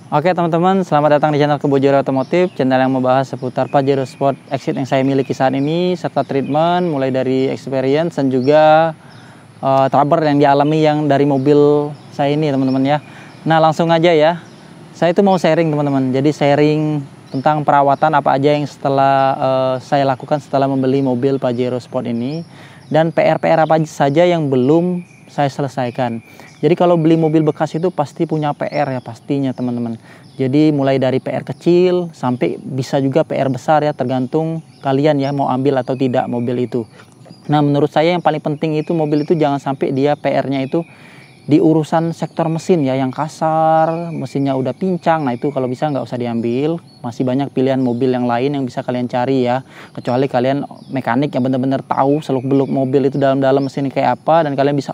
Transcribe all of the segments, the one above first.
Oke teman-teman, selamat datang di channel Kebojoro Otomotif, channel yang membahas seputar Pajero Sport Exit yang saya miliki saat ini, serta treatment mulai dari experience dan juga trouble yang dialami yang dari mobil saya ini teman-teman ya. Nah langsung aja ya, saya itu mau sharing teman-teman, jadi sharing tentang perawatan apa aja yang setelah saya lakukan setelah membeli mobil Pajero Sport ini, dan PR-PR apa saja yang belum saya selesaikan. Jadi kalau beli mobil bekas itu pasti punya PR ya pastinya teman-teman. Jadi mulai dari PR kecil sampai bisa juga PR besar ya, tergantung kalian ya mau ambil atau tidak mobil itu. Nah menurut saya yang paling penting itu mobil itu jangan sampai dia PR-nya itu di urusan sektor mesin ya, yang kasar, mesinnya udah pincang. Nah itu kalau bisa nggak usah diambil. Masih banyak pilihan mobil yang lain yang bisa kalian cari ya, kecuali kalian mekanik yang benar-benar tahu seluk-beluk mobil itu dalam-dalam mesin kayak apa, dan kalian bisa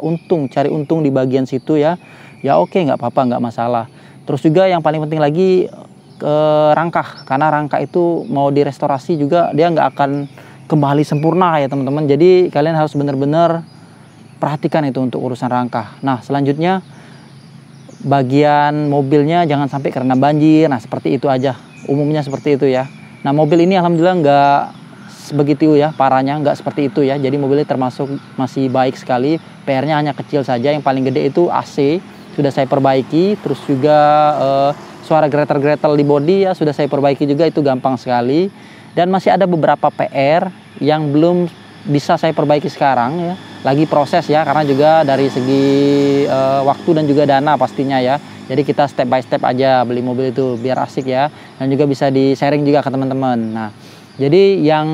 cari untung di bagian situ ya. Ya oke, nggak apa-apa, nggak masalah. Terus juga yang paling penting lagi rangka, karena rangka itu mau direstorasi juga dia nggak akan kembali sempurna ya teman-teman. Jadi kalian harus benar-benar perhatikan itu untuk urusan rangka. Nah selanjutnya bagian mobilnya jangan sampai karena banjir. Nah seperti itu aja, umumnya seperti itu ya. Nah mobil ini alhamdulillah nggak begitu ya parahnya, nggak seperti itu ya. Jadi mobilnya termasuk masih baik sekali, PR-nya hanya kecil saja. Yang paling gede itu AC sudah saya perbaiki. Terus juga suara gretel-gretel di bodi ya sudah saya perbaiki juga, itu gampang sekali. Dan masih ada beberapa PR yang belum bisa saya perbaiki sekarang ya, lagi proses ya, karena juga dari segi waktu dan juga dana pastinya ya. Jadi kita step by step aja beli mobil itu biar asik ya, dan juga bisa di sharing juga ke teman-teman. Nah jadi yang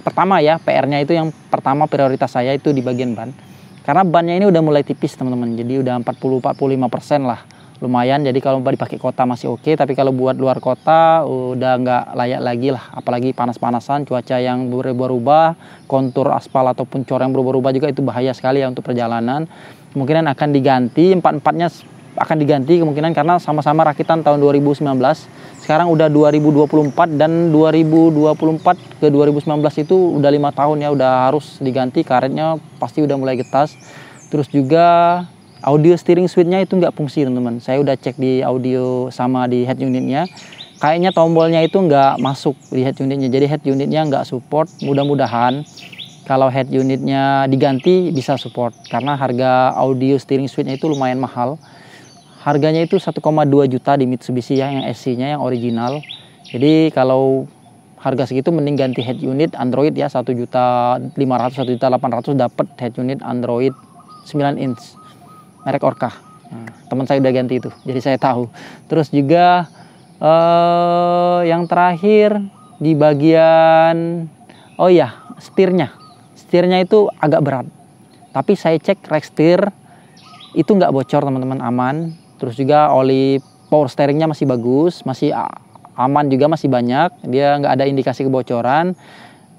pertama ya, PR-nya itu yang pertama prioritas saya itu di bagian ban, karena bannya ini udah mulai tipis teman-teman. Jadi udah 40-45% lah, lumayan. Jadi kalau dipakai kota masih oke, tapi kalau buat luar kota udah nggak layak lagi lah, apalagi panas-panasan, cuaca yang berubah-ubah, kontur aspal ataupun cor yang berubah-ubah juga itu bahaya sekali ya untuk perjalanan. Kemungkinan akan diganti, empat-empatnya akan diganti kemungkinan, karena sama-sama rakitan tahun 2019. Sekarang udah 2024, dan 2024 ke 2019 itu udah 5 tahun ya, udah harus diganti, karetnya pasti udah mulai getas. Terus juga audio steering switch-nya itu nggak fungsi teman-teman. Saya udah cek di audio sama di head unitnya, kayaknya tombolnya itu nggak masuk di head unitnya. Jadi head unitnya nggak support. Mudah-mudahan kalau head unitnya diganti bisa support, karena harga audio steering switch-nya itu lumayan mahal. Harganya itu 1,2 juta di Mitsubishi ya, yang SC-nya yang original. Jadi kalau harga segitu mending ganti head unit Android ya, 1.500.000, 1.800.000 dapat head unit Android 9 inch merek Orca. Nah, teman saya udah ganti itu, jadi saya tahu. Terus juga yang terakhir di bagian setirnya itu agak berat, tapi saya cek rack setir itu nggak bocor teman-teman, aman. Terus juga oli power steeringnya masih bagus, masih aman juga, masih banyak, dia nggak ada indikasi kebocoran.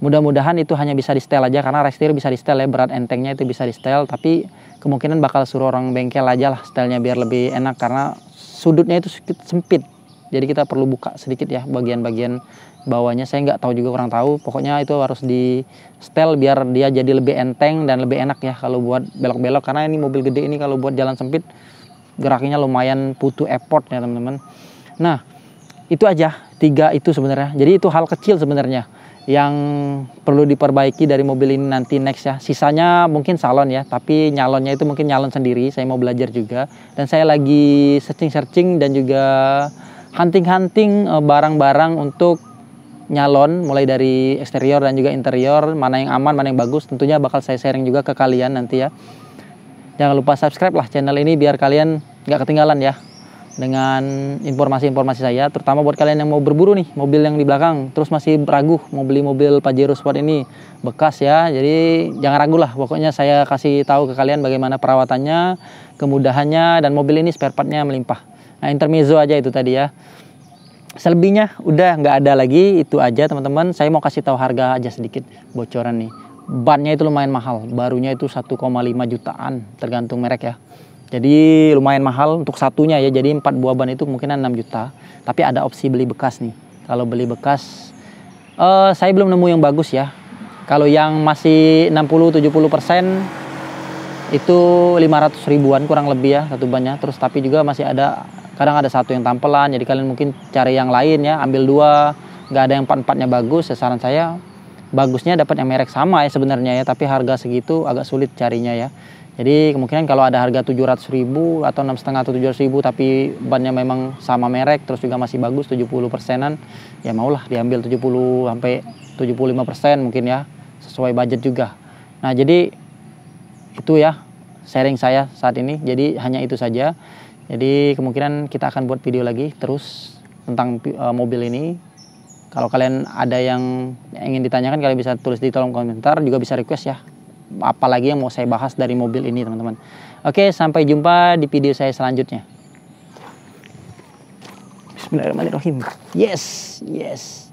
Mudah-mudahan itu hanya bisa di setel aja, karena rack setir bisa di setel ya, berat entengnya itu bisa di setel. Tapi kemungkinan bakal suruh orang bengkel aja lah setelnya biar lebih enak, karena sudutnya itu sedikit sempit. Jadi kita perlu buka sedikit ya bagian-bagian bawahnya. Saya nggak tahu juga, kurang tahu. Pokoknya itu harus di setel biar dia jadi lebih enteng dan lebih enak ya kalau buat belok-belok. Karena ini mobil gede ini kalau buat jalan sempit gerakinya lumayan butuh effort ya teman-teman. Nah itu aja, 3 itu sebenarnya. Jadi itu hal kecil sebenarnya yang perlu diperbaiki dari mobil ini nanti next ya. Sisanya mungkin salon ya, tapi nyalonnya itu mungkin nyalon sendiri. Saya mau belajar juga, dan saya lagi searching dan juga hunting barang-barang untuk nyalon, mulai dari eksterior dan juga interior, mana yang aman, mana yang bagus. Tentunya bakal saya sharing juga ke kalian nanti ya. Jangan lupa subscribe lah channel ini biar kalian nggak ketinggalan ya dengan informasi-informasi saya, terutama buat kalian yang mau berburu nih mobil yang di belakang, terus masih ragu mau beli mobil Pajero Sport ini bekas ya. Jadi jangan ragu lah, pokoknya saya kasih tahu ke kalian bagaimana perawatannya, kemudahannya, dan mobil ini spare partnya melimpah. Nah intermezzo aja itu tadi ya, selebihnya udah nggak ada lagi. Itu aja teman-teman, saya mau kasih tahu harga aja sedikit bocoran nih. Bannya itu lumayan mahal, barunya itu 1,5 jutaan tergantung merek ya. Jadi lumayan mahal untuk satunya ya. Jadi 4 buah ban itu kemungkinan 6 juta. Tapi ada opsi beli bekas nih. Kalau beli bekas saya belum nemu yang bagus ya. Kalau yang masih 60-70% itu 500 ribuan kurang lebih ya satu bannya. Terus tapi juga masih ada kadang ada satu yang tampelan, jadi kalian mungkin cari yang lain ya, ambil 2, nggak ada yang 4-4-nya bagus. Ya, saran saya bagusnya dapat yang merek sama ya sebenarnya ya, tapi harga segitu agak sulit carinya ya. Jadi kemungkinan kalau ada harga 700.000 atau 6,5 atau 700.000 tapi bannya memang sama merek, terus juga masih bagus 70%-an, ya maulah diambil 70 sampai 75% mungkin ya, sesuai budget juga. Nah jadi itu ya sharing saya saat ini, jadi hanya itu saja. Jadi kemungkinan kita akan buat video lagi terus tentang mobil ini. Kalau kalian ada yang ingin ditanyakan, kalian bisa tulis di kolom komentar, juga bisa request ya, apalagi yang mau saya bahas dari mobil ini teman-teman. Oke, sampai jumpa di video saya selanjutnya. Bismillahirrahmanirrahim. Yes.